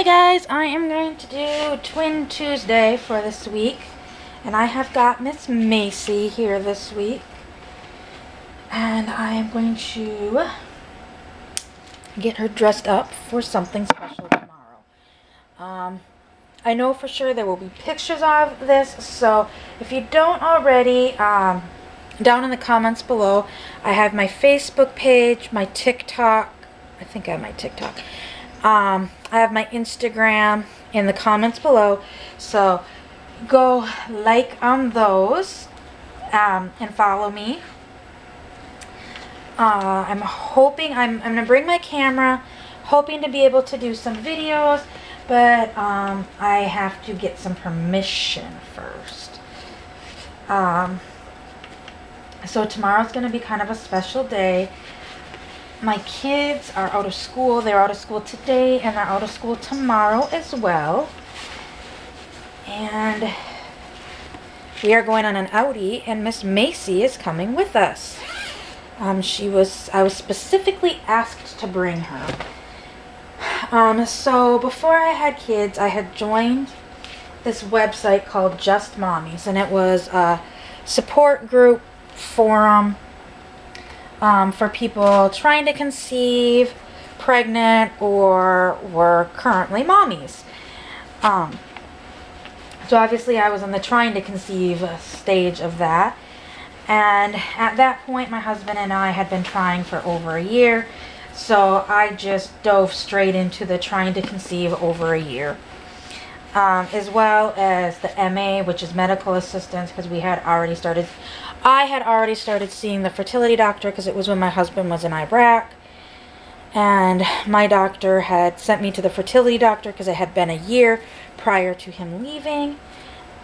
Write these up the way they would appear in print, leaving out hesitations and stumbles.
guys, I am going to do Twin Tuesday for this week, and I have got Miss Macie here this week, and I am going to get her dressed up for something special tomorrow. I know for sure there will be pictures of this, so if you don't already, down in the comments below, I have my Facebook page, my TikTok. I think I have my TikTok. I have my Instagram in the comments below, so go like on those and follow me. I'm hoping, I'm going to bring my camera, hoping to be able to do some videos, but I have to get some permission first. So tomorrow's going to be kind of a special day. My kids are out of school. They're out of school today and they're out of school tomorrow as well. And we are going on an outie, and Miss Macie is coming with us. I was specifically asked to bring her. So before I had kids, I had joined this website called Just Mommies, and it was a support group forum for people trying to conceive, pregnant, or were currently mommies. So obviously I was in the trying to conceive stage of that. And at that point, my husband and I had been trying for over a year. So I just dove straight into the trying to conceive over a year. As well as the MA, which is medical assistance, because I had already started seeing the fertility doctor, because it was when my husband was in Iraq. And my doctor had sent me to the fertility doctor because it had been a year prior to him leaving.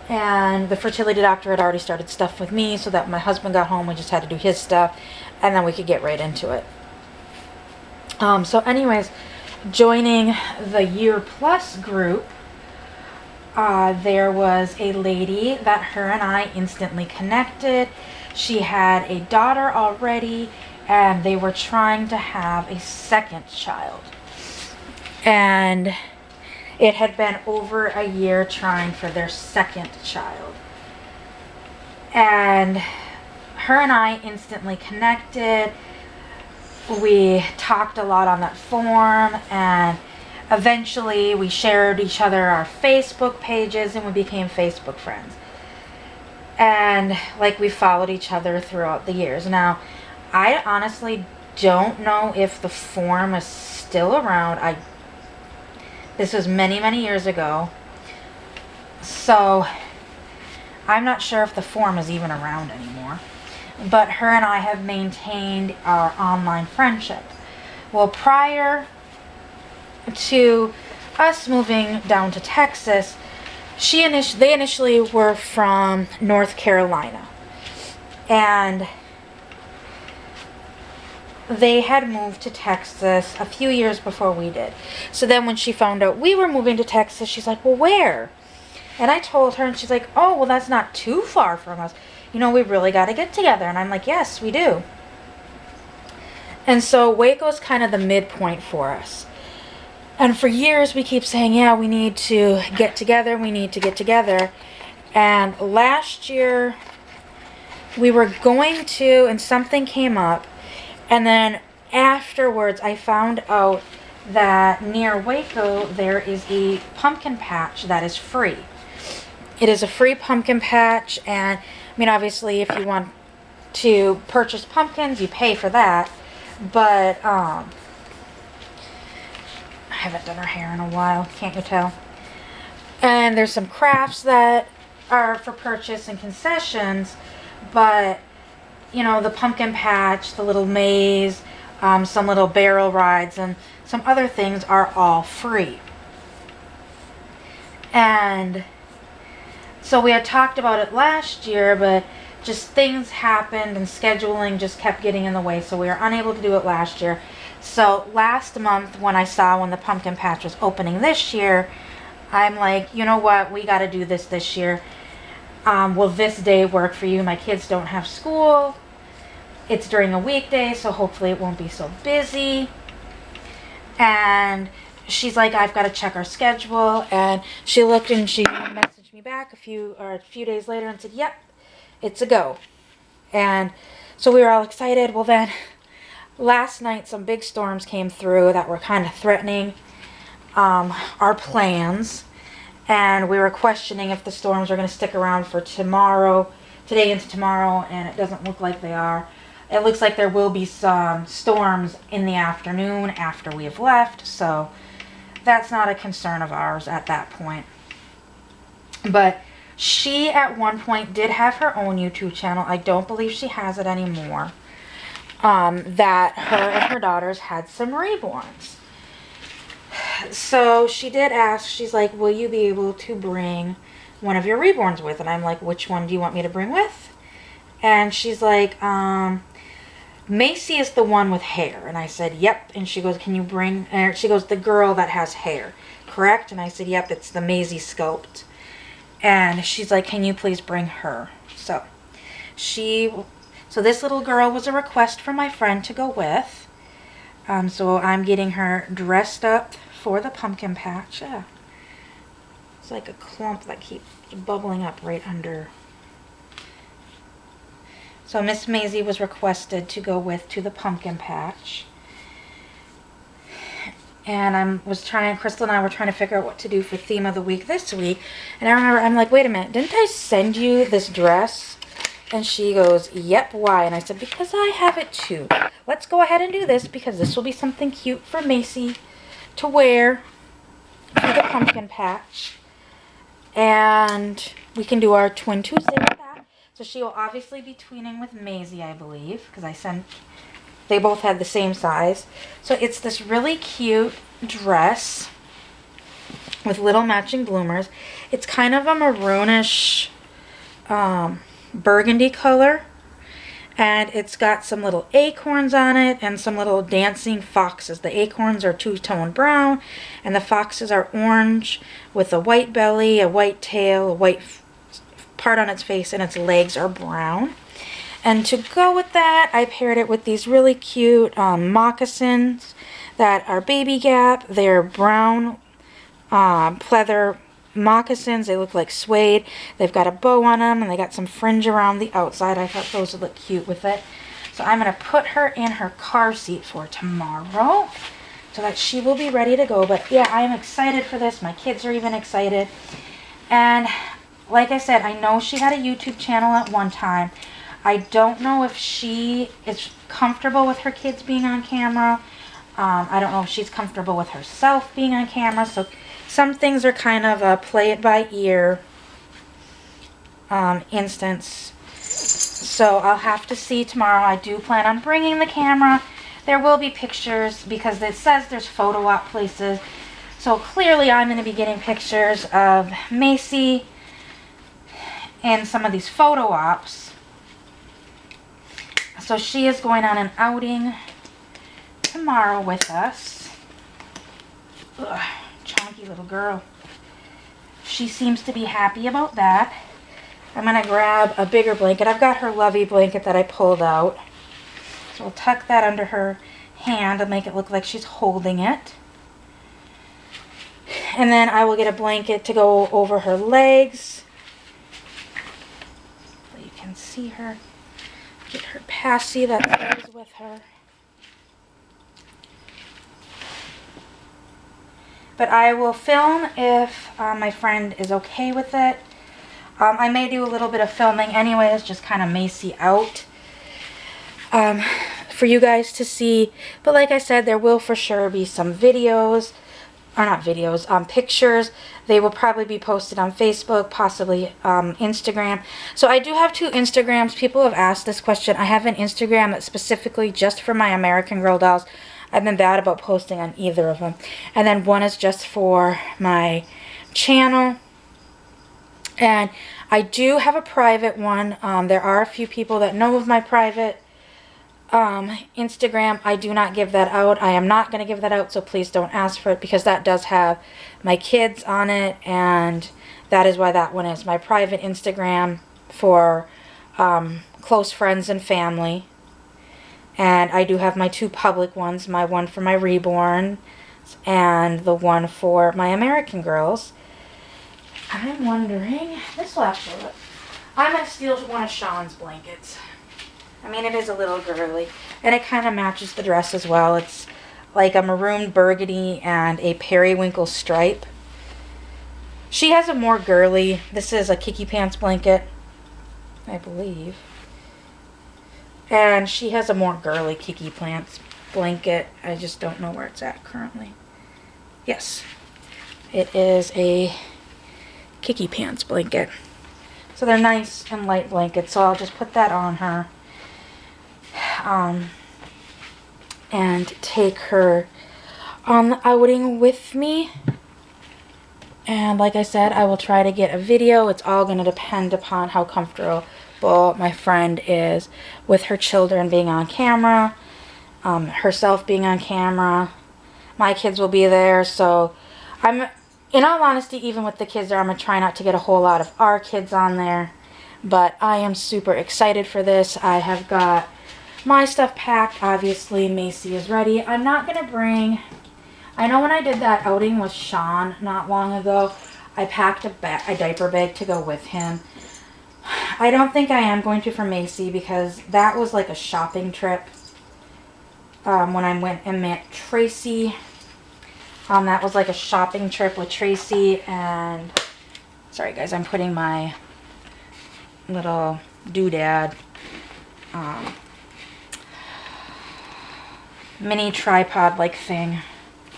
And the fertility doctor had already started stuff with me, so that when my husband got home, we just had to do his stuff, and then we could get right into it. So anyways, joining the Year Plus group, there was a lady that her and I instantly connected. She had a daughter already, and they were trying to have a second child. And it had been over a year trying for their second child. And her and I instantly connected. We talked a lot on that forum, and eventually we shared each other our Facebook pages, and we became Facebook friends. And like, we followed each other throughout the years. Now, I honestly don't know if the forum is still around. This was many, many years ago. So I'm not sure if the forum is even around anymore. But her and I have maintained our online friendship. Well, prior to us moving down to Texas, they initially were from North Carolina, and they had moved to Texas a few years before we did. So then when she found out we were moving to Texas, she's like, well, where? And I told her, and she's like, oh, well, that's not too far from us. You know, we really got to get together. And I'm like, yes, we do. And so Waco's kind of the midpoint for us. And for years, we keep saying, yeah, we need to get together. We need to get together. And last year, we were going to, and something came up. And then afterwards, I found out that near Waco, there is a pumpkin patch that is free. It is a free pumpkin patch, and I mean, obviously, if you want to purchase pumpkins, you pay for that. But I haven't done her hair in a while, can't you tell? And there's some crafts that are for purchase and concessions, but you know, the pumpkin patch, the little maze, some little barrel rides, and some other things are all free. And so we had talked about it last year, but just things happened and scheduling just kept getting in the way, so we were unable to do it last year. So last month, when the pumpkin patch was opening this year, I'm like, you know what, we got to do this year. Will this day work for you? My kids don't have school. It's during a weekday, so hopefully it won't be so busy. And she's like, I've got to check our schedule. And she looked and she messaged me back a few days later and said, yep, it's a go. And so we were all excited. Well, then last night some big storms came through that were kind of threatening our plans. And we were questioning if the storms were going to stick around for today into tomorrow, and it doesn't look like they are. It looks like there will be some storms in the afternoon after we have left, so that's not a concern of ours at that point. But she at one point did have her own YouTube channel. I don't believe she has it anymore. That her and her daughters had some reborns. So she did ask, she's like, will you be able to bring one of your reborns with? And I'm like, which one do you want me to bring with? And she's like, Maci is the one with hair. And I said, yep. And she goes, can you bring, she goes, the girl that has hair, correct? And I said, yep, it's the Mazie sculpt. And she's like, can you please bring her? So this little girl was a request from my friend to go with. So I'm getting her dressed up for the pumpkin patch. Yeah. It's like a clump that keeps bubbling up right under. So Miss Maisie was requested to go with to the pumpkin patch. And Krystle and I were trying to figure out what to do for theme of the week this week. And I remember, I'm like, wait a minute, didn't I send you this dress? And she goes, yep, why? And I said, because I have it too. Let's go ahead and do this because this will be something cute for Maci to wear to the pumpkin patch. And we can do our Twin Tuesday with that. So she will obviously be tweening with Mazie, I believe, because they both had the same size. So it's this really cute dress with little matching bloomers. It's kind of a maroonish burgundy color, and it's got some little acorns on it and some little dancing foxes. The acorns are two-tone brown and the foxes are orange with a white belly, a white tail, a white part on its face, and its legs are brown. And to go with that, I paired it with these really cute moccasins that are Baby Gap. They're brown pleather moccasins. They look like suede. They've got a bow on them and they got some fringe around the outside. I thought those would look cute with it. So I'm going to put her in her car seat for tomorrow so that she will be ready to go. But yeah, I am excited for this. My kids are even excited. And like I said, I know she had a YouTube channel at one time. I don't know if she is comfortable with her kids being on camera. I don't know if she's comfortable with herself being on camera. So some things are kind of a play it by ear instance. So I'll have to see tomorrow. I do plan on bringing the camera. There will be pictures because it says there's photo op places. So clearly I'm going to be getting pictures of Maci in some of these photo ops. So she is going on an outing tomorrow with us. Ugh, chunky little girl. She seems to be happy about that. I'm going to grab a bigger blanket. I've got her lovey blanket that I pulled out. So we'll tuck that under her hand and make it look like she's holding it. And then I will get a blanket to go over her legs. So you can see her. Get her passy that goes with her. But I will film if my friend is okay with it. I may do a little bit of filming anyways, just kind of Maci out for you guys to see. But like I said, there will for sure be some videos, or not videos, pictures. They will probably be posted on Facebook, possibly Instagram. So I do have 2 Instagrams. People have asked this question. I have an Instagram that's specifically just for my American Girl dolls. I've been bad about posting on either of them. And then one is just for my channel. And I do have a private one. There are a few people that know of my private Instagram. I do not give that out. I am not going to give that out, so please don't ask for it because that does have my kids on it, and that is why that one is my private Instagram for close friends and family. And I do have my 2 public ones, my one for my Reborn and the one for my American girls. I'm wondering, this will actually look, I'm going to steal one of Sean's blankets. I mean, it is a little girly, and it kind of matches the dress as well. It's like a maroon burgundy and a periwinkle stripe. She has a more girly, this is a Kiki Pants blanket, I believe. And she has a more girly Kiki Pants blanket. I just don't know where it's at currently. Yes, it is a Kiki Pants blanket. So they're nice and light blankets, so I'll just put that on her. And take her on the outing with me. And like I said, I will try to get a video. It's all going to depend upon how comfortable my friend is with her children being on camera, herself being on camera. My kids will be there, so in all honesty, even with the kids there, I'm going to try not to get a whole lot of our kids on there. But I am super excited for this. I have got my stuff packed. Obviously, Macie is ready. I'm not going to bring... I know when I did that outing with Sean not long ago, I packed a diaper bag to go with him. I don't think I am going to for Macie because that was like a shopping trip. When I went and met Tracy, that was like a shopping trip with Tracy. And sorry guys, I'm putting my little doodad mini tripod like thing,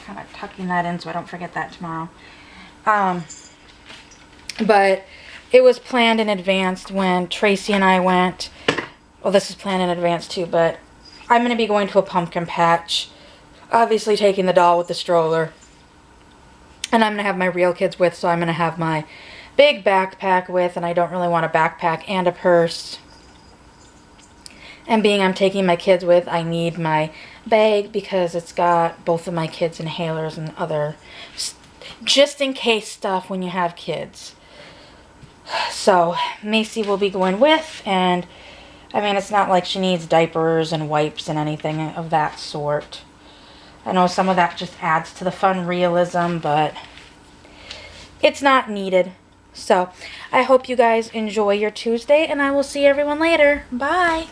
kind of tucking that in so I don't forget that tomorrow. But it was planned in advance when Tracy and I went. Well, this is planned in advance too, but I'm going to be going to a pumpkin patch. Obviously taking the doll with the stroller. And I'm going to have my real kids with, so I'm going to have my big backpack with, and I don't really want a backpack and a purse. And being I'm taking my kids with, I need my bag because it's got both of my kids' inhalers and other just in case stuff when you have kids. So Macie will be going with, and I mean, it's not like she needs diapers and wipes and anything of that sort. I know some of that just adds to the fun realism, but it's not needed. So I hope you guys enjoy your Tuesday, and I will see everyone later. Bye!